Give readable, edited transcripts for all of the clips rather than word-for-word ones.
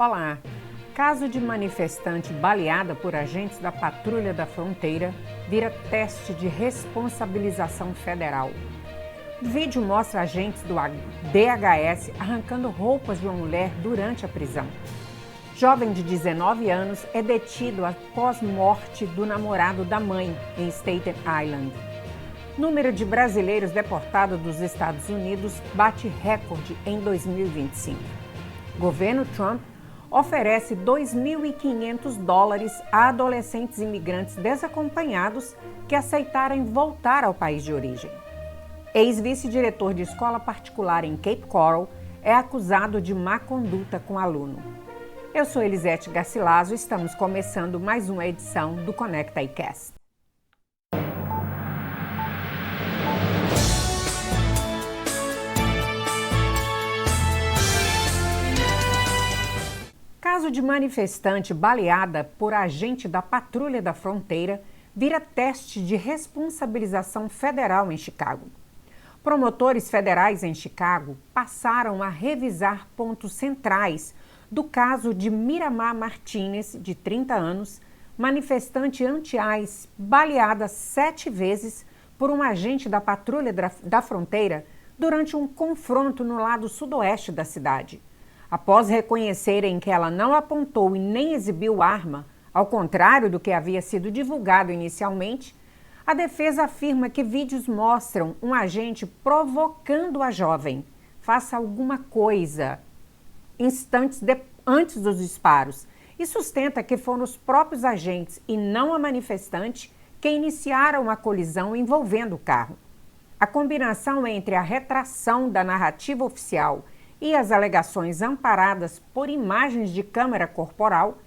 Olá! Caso de manifestante baleada por agentes da Patrulha da Fronteira vira teste de responsabilização federal. O vídeo mostra agentes do DHS arrancando roupas de uma mulher durante a prisão. Jovem de 19 anos é detido após morte do namorado da mãe em Staten Island. Número de brasileiros deportados dos Estados Unidos bate recorde em 2025. Governo Trump oferece $2.500 a adolescentes imigrantes desacompanhados que aceitarem voltar ao país de origem. Ex-vice-diretor de escola particular em Cape Coral é acusado de má conduta com aluno. Eu sou Elisete Garcilaso e estamos começando mais uma edição do Conecta iCast. Caso de manifestante baleada por agente da Patrulha da Fronteira vira teste de responsabilização federal em Chicago. Promotores federais em Chicago passaram a revisar pontos centrais do caso de Miramar Martinez, de 30 anos, manifestante anti-ICE, baleada 7 vezes por um agente da Patrulha da Fronteira durante um confronto no lado sudoeste da cidade. Após reconhecerem que ela não apontou e nem exibiu arma, ao contrário do que havia sido divulgado inicialmente, a defesa afirma que vídeos mostram um agente provocando a jovem. Faça alguma coisa antes dos disparos e sustenta que foram os próprios agentes e não a manifestante que iniciaram a colisão envolvendo o carro. A combinação entre a retração da narrativa oficial e as alegações amparadas por imagens de câmera corporal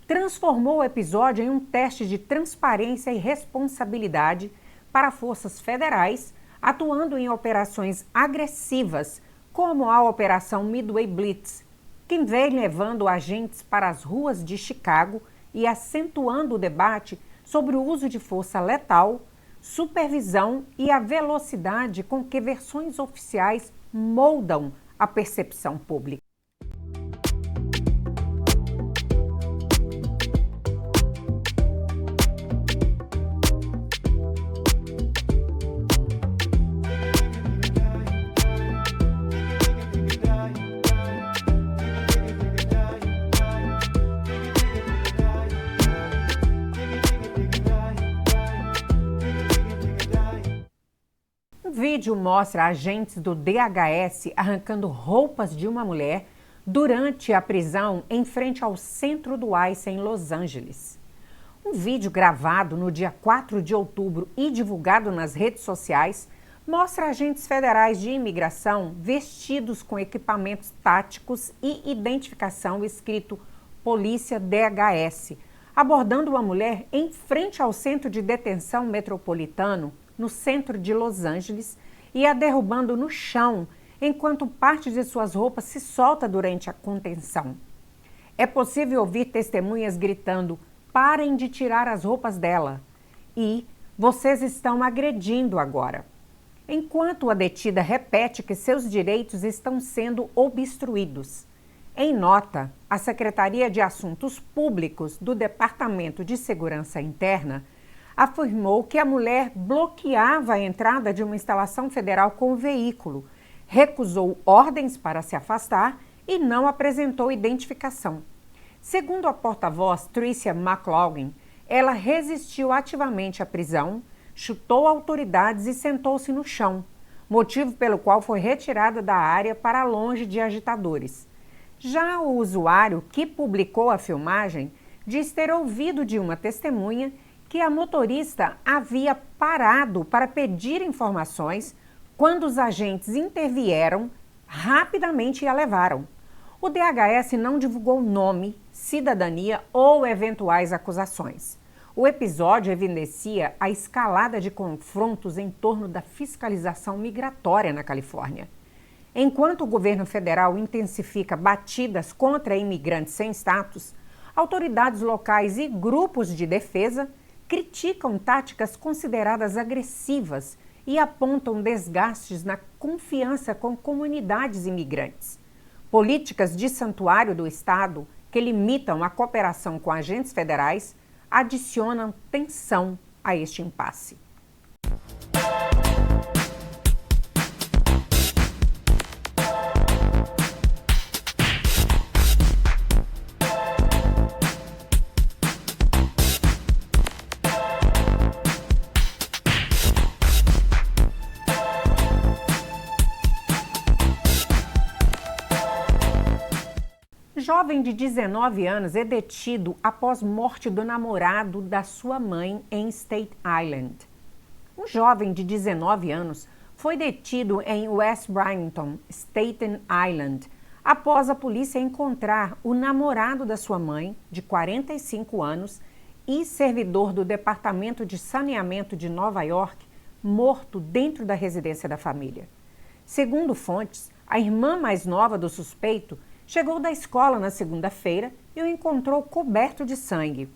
transformou o episódio em um teste de transparência e responsabilidade para forças federais atuando em operações agressivas, como a Operação Midway Blitz, que vem levando agentes para as ruas de Chicago e acentuando o debate sobre o uso de força letal, supervisão e a velocidade com que versões oficiais moldam a percepção pública. O vídeo mostra agentes do DHS arrancando roupas de uma mulher durante a prisão em frente ao centro do ICE em Los Angeles. Um vídeo gravado no dia 4 de outubro e divulgado nas redes sociais mostra agentes federais de imigração vestidos com equipamentos táticos e identificação escrito Polícia DHS, abordando uma mulher em frente ao centro de detenção metropolitano no centro de Los Angeles e a derrubando no chão, enquanto parte de suas roupas se solta durante a contenção. É possível ouvir testemunhas gritando: "Parem de tirar as roupas dela" e "Vocês estão agredindo agora", enquanto a detida repete que seus direitos estão sendo obstruídos. Em nota, a Secretaria de Assuntos Públicos do Departamento de Segurança Interna afirmou que a mulher bloqueava a entrada de uma instalação federal com o veículo, recusou ordens para se afastar e não apresentou identificação. Segundo a porta-voz Tricia McLaughlin, ela resistiu ativamente à prisão, chutou autoridades e sentou-se no chão, motivo pelo qual foi retirada da área para longe de agitadores. Já o usuário que publicou a filmagem diz ter ouvido de uma testemunha que a motorista havia parado para pedir informações quando os agentes intervieram rapidamente e a levaram. O DHS não divulgou nome, cidadania ou eventuais acusações. O episódio evidencia a escalada de confrontos em torno da fiscalização migratória na Califórnia. Enquanto o governo federal intensifica batidas contra imigrantes sem status, autoridades locais e grupos de defesa criticam táticas consideradas agressivas e apontam desgastes na confiança com comunidades imigrantes. Políticas de santuário do Estado que limitam a cooperação com agentes federais, adicionam tensão a este impasse. Jovem de 19 anos é detido após morte do namorado da sua mãe em Staten Island. Um jovem de 19 anos foi detido em West Barrington, Staten Island, após a polícia encontrar o namorado da sua mãe, de 45 anos, e servidor do Departamento de Saneamento de Nova York, morto dentro da residência da família. Segundo fontes, a irmã mais nova do suspeito chegou da escola na segunda-feira e o encontrou coberto de sangue.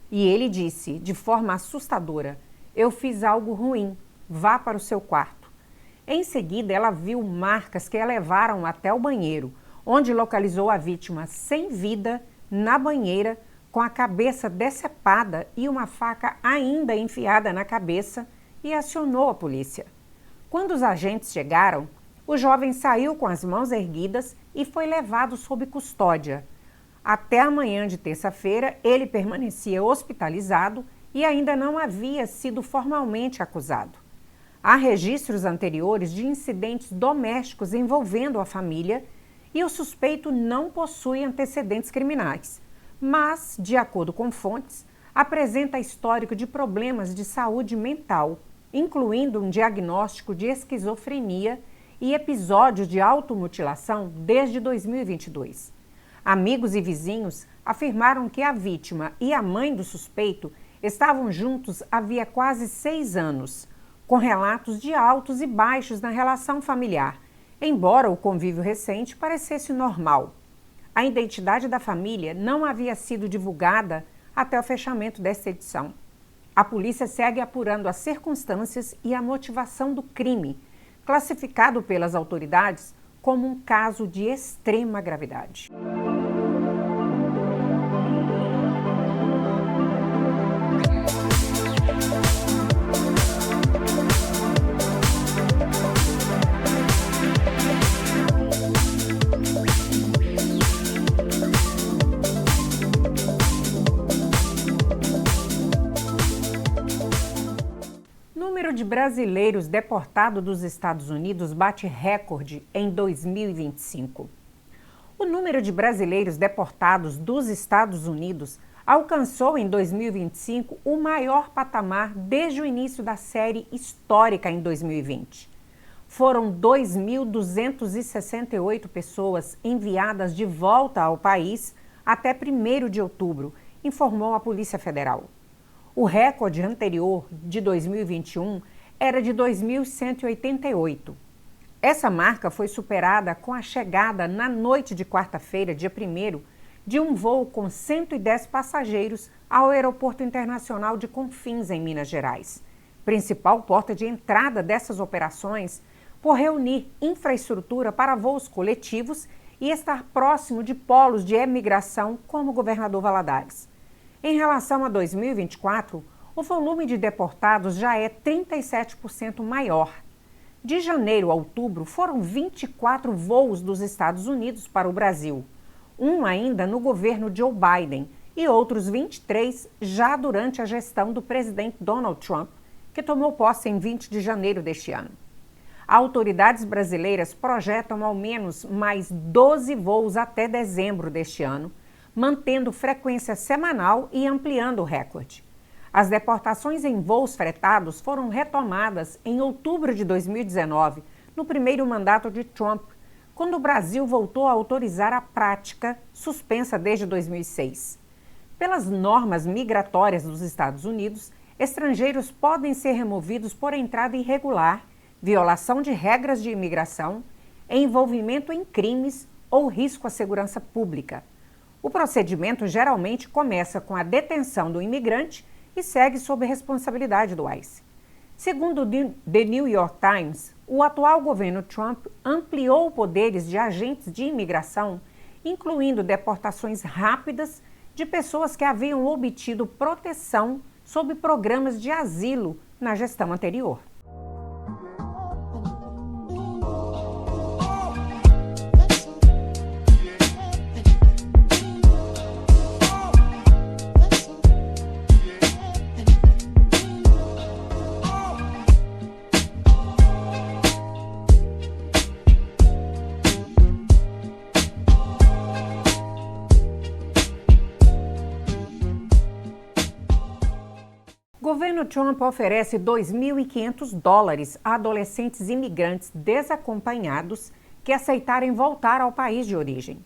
E ele disse, de forma assustadora, "Eu fiz algo ruim, vá para o seu quarto." Em seguida, ela viu marcas que a levaram até o banheiro, onde localizou a vítima sem vida na banheira, com a cabeça decepada e uma faca ainda enfiada na cabeça, e acionou a polícia. Quando os agentes chegaram, o jovem saiu com as mãos erguidas e foi levado sob custódia. Até a manhã de terça-feira, ele permanecia hospitalizado e ainda não havia sido formalmente acusado. Há registros anteriores de incidentes domésticos envolvendo a família e o suspeito não possui antecedentes criminais, mas, de acordo com fontes, apresenta histórico de problemas de saúde mental, incluindo um diagnóstico de esquizofrenia e episódios de automutilação desde 2022. Amigos e vizinhos afirmaram que a vítima e a mãe do suspeito estavam juntos havia quase 6 anos, com relatos de altos e baixos na relação familiar, embora o convívio recente parecesse normal. A identidade da família não havia sido divulgada até o fechamento desta edição. A polícia segue apurando as circunstâncias e a motivação do crime, classificado pelas autoridades como um caso de extrema gravidade. O número de brasileiros deportados dos Estados Unidos bate recorde em 2025. O número de brasileiros deportados dos Estados Unidos alcançou em 2025 o maior patamar desde o início da série histórica em 2020. Foram 2.268 pessoas enviadas de volta ao país até 1º de outubro, informou a Polícia Federal. O recorde anterior, de 2021, era de 2.188. Essa marca foi superada com a chegada na noite de quarta-feira, dia 1º, de um voo com 110 passageiros ao Aeroporto Internacional de Confins, em Minas Gerais, principal porta de entrada dessas operações, por reunir infraestrutura para voos coletivos e estar próximo de polos de emigração como o Governador Valadares. Em relação a 2024, o volume de deportados já é 37% maior. De janeiro a outubro, foram 24 voos dos Estados Unidos para o Brasil, um ainda no governo Joe Biden e outros 23 já durante a gestão do presidente Donald Trump, que tomou posse em 20 de janeiro deste ano. Autoridades brasileiras projetam ao menos mais 12 voos até dezembro deste ano, mantendo frequência semanal e ampliando o recorde. As deportações em voos fretados foram retomadas em outubro de 2019, no primeiro mandato de Trump, quando o Brasil voltou a autorizar a prática, suspensa desde 2006. Pelas normas migratórias dos Estados Unidos, estrangeiros podem ser removidos por entrada irregular, violação de regras de imigração, envolvimento em crimes ou risco à segurança pública. O procedimento geralmente começa com a detenção do imigrante e segue sob responsabilidade do ICE. Segundo The New York Times, o atual governo Trump ampliou poderes de agentes de imigração incluindo deportações rápidas de pessoas que haviam obtido proteção sob programas de asilo na gestão anterior. O governo Trump oferece $2.500 a adolescentes imigrantes desacompanhados que aceitarem voltar ao país de origem.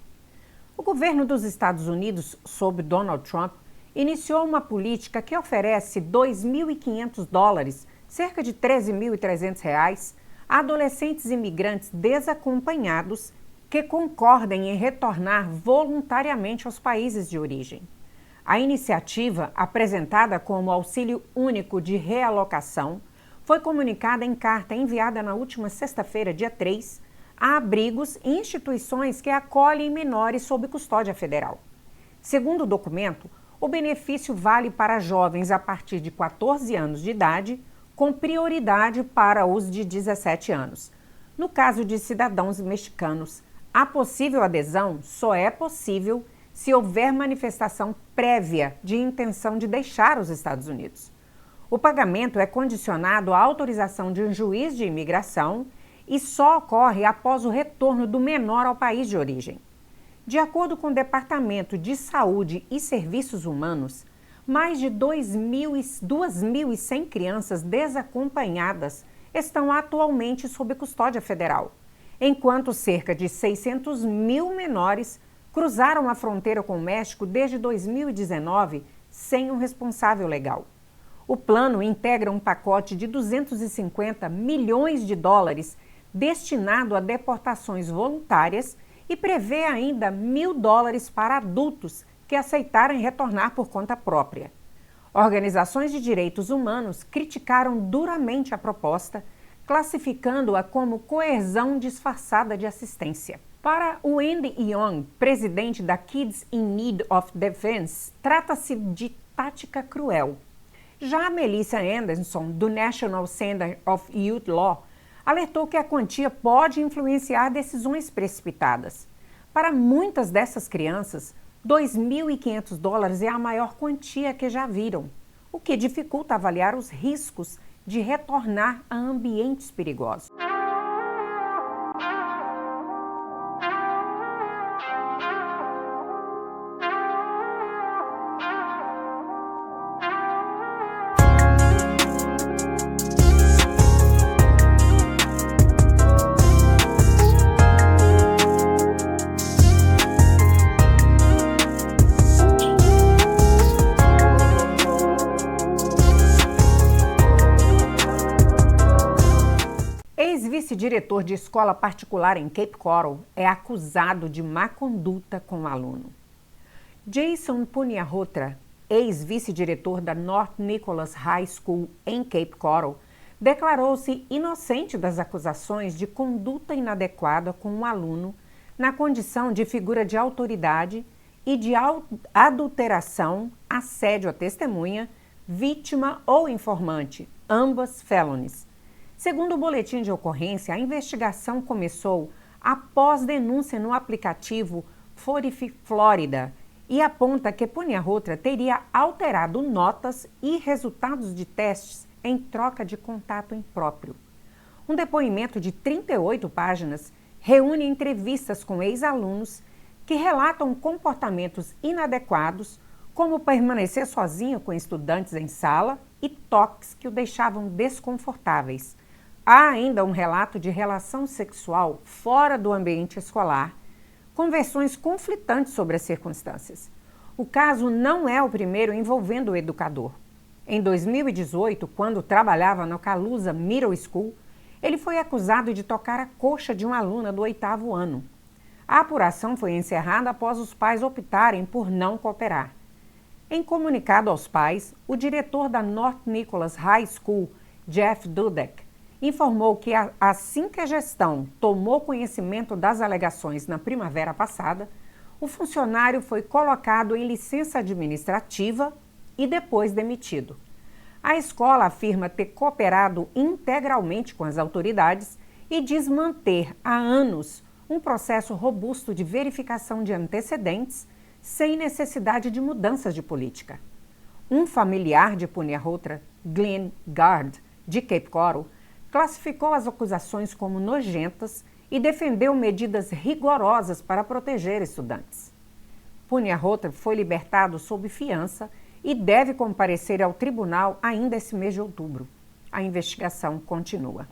O governo dos Estados Unidos, sob Donald Trump, iniciou uma política que oferece $2.500, cerca de R$ 13.300, a adolescentes imigrantes desacompanhados que concordem em retornar voluntariamente aos países de origem. A iniciativa, apresentada como Auxílio Único de Realocação, foi comunicada em carta enviada na última sexta-feira, dia 3, a abrigos e instituições que acolhem menores sob custódia federal. Segundo o documento, o benefício vale para jovens a partir de 14 anos de idade, com prioridade para os de 17 anos. No caso de cidadãos mexicanos, a possível adesão só é possível se houver manifestação prévia de intenção de deixar os Estados Unidos. O pagamento é condicionado à autorização de um juiz de imigração e só ocorre após o retorno do menor ao país de origem. De acordo com o Departamento de Saúde e Serviços Humanos, mais de 2.100 crianças desacompanhadas estão atualmente sob custódia federal, enquanto cerca de 600.000 menores cruzaram a fronteira com o México desde 2019 sem um responsável legal. O plano integra um pacote de $250 milhões destinado a deportações voluntárias e prevê ainda $1.000 para adultos que aceitarem retornar por conta própria. Organizações de direitos humanos criticaram duramente a proposta, classificando-a como coerção disfarçada de assistência. Para Wendy Young, presidente da Kids in Need of Defense, trata-se de tática cruel. Já a Melissa Anderson, do National Center of Youth Law, alertou que a quantia pode influenciar decisões precipitadas. Para muitas dessas crianças, $2.500 é a maior quantia que já viram, o que dificulta avaliar os riscos de retornar a ambientes perigosos. Ex-vice-diretor de escola particular em Cape Coral é acusado de má conduta com o aluno. Jason Punyarhotra, ex-vice-diretor da North Nicholas High School em Cape Coral, declarou-se inocente das acusações de conduta inadequada com o aluno na condição de figura de autoridade e de adulteração, assédio à testemunha, vítima ou informante, ambas felonies. Segundo o boletim de ocorrência, a investigação começou após denúncia no aplicativo Fortify Florida e aponta que Punyarhotra teria alterado notas e resultados de testes em troca de contato impróprio. Um depoimento de 38 páginas reúne entrevistas com ex-alunos que relatam comportamentos inadequados, como permanecer sozinho com estudantes em sala e toques que o deixavam desconfortáveis. Há ainda um relato de relação sexual fora do ambiente escolar, com versões conflitantes sobre as circunstâncias. O caso não é o primeiro envolvendo o educador. Em 2018, quando trabalhava na Calusa Middle School, ele foi acusado de tocar a coxa de uma aluna do 8º ano. A apuração foi encerrada após os pais optarem por não cooperar. Em comunicado aos pais, o diretor da North Nicholas High School, Jeff Dudek, informou que assim que a gestão tomou conhecimento das alegações na primavera passada, o funcionário foi colocado em licença administrativa e depois demitido. A escola afirma ter cooperado integralmente com as autoridades e diz manter há anos um processo robusto de verificação de antecedentes sem necessidade de mudanças de política. Um familiar de Punia-Hotra, Glenn Gard, de Cape Coral, classificou as acusações como nojentas e defendeu medidas rigorosas para proteger estudantes. Punia-Hotra foi libertado sob fiança e deve comparecer ao tribunal ainda esse mês de outubro. A investigação continua.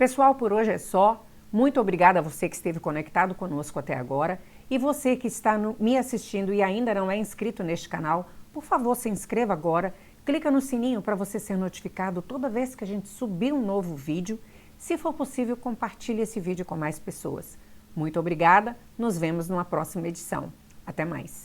Pessoal, por hoje é só. Muito obrigada a você que esteve conectado conosco até agora. E você que está me assistindo e ainda não é inscrito neste canal, por favor, se inscreva agora. Clica no sininho para você ser notificado toda vez que a gente subir um novo vídeo. Se for possível, compartilhe esse vídeo com mais pessoas. Muito obrigada. Nos vemos numa próxima edição. Até mais.